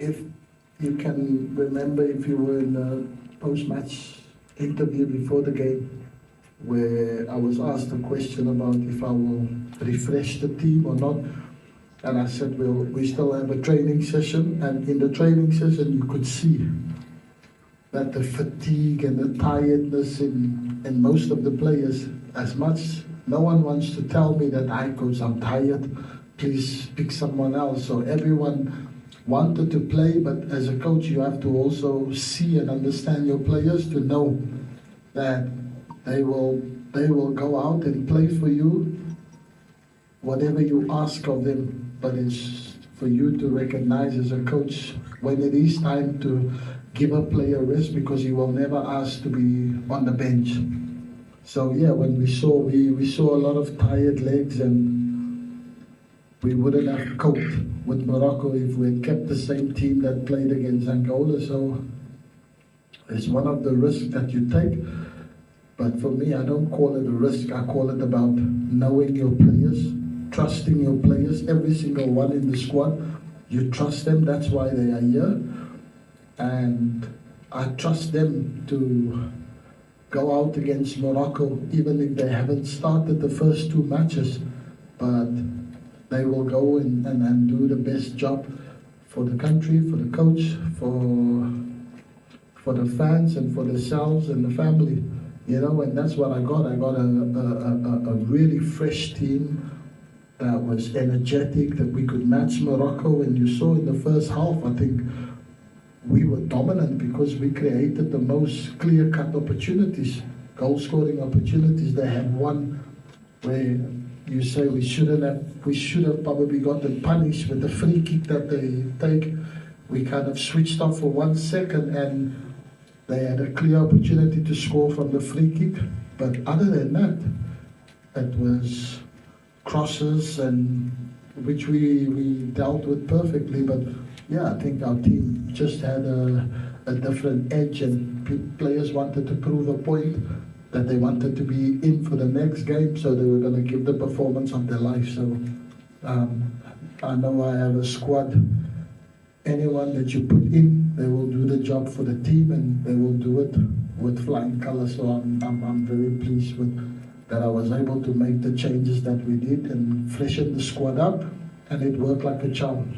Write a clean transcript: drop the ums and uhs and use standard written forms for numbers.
if you can remember, if you were in the post-match interview before the game, where I was asked a question about if I will refresh the team or not. And I said, well, we still have a training session. And in the training session, you could see that the fatigue and the tiredness in most of the players, as much, no one wants to tell me that, coach, I'm tired, please pick someone else. So everyone wanted to play, but as a coach, you have to also see and understand your players to know that they will go out and play for you, whatever you ask of them. But it's for you to recognize as a coach when it is time to give a player rest, because you will never ask to be on the bench. So yeah, when we saw a lot of tired legs, and we wouldn't have coped with Morocco if we had kept the same team that played against Angola. So it's one of the risks that you take. But for me, I don't call it a risk. I call it about knowing your players, trusting your players, every single one in the squad. You trust them, that's why they are here. And I trust them to go out against Morocco, even if they haven't started the first two matches. But they will go and do the best job for the country, for the coach, for the fans, and for themselves and the family. You know, and that's what I got. I got a really fresh team that was energetic, that we could match Morocco. And you saw in the first half, I think we were dominant because we created the most clear-cut opportunities, goal-scoring opportunities. They had one where you say we should have probably gotten punished with the free kick that they take. We kind of switched off for 1 second, and they had a clear opportunity to score from the free kick. But other than that, it was crosses, and which we dealt with perfectly. But yeah, I think our team just had a different edge, and players wanted to prove a point that they wanted to be in for the next game, so they were going to give the performance of their life. So I know I have a squad. Anyone that you put in, they will do the job for the team, and they will do it with flying colours. So I'm very pleased with that I was able to make the changes that we did and freshen the squad up, and it worked like a charm.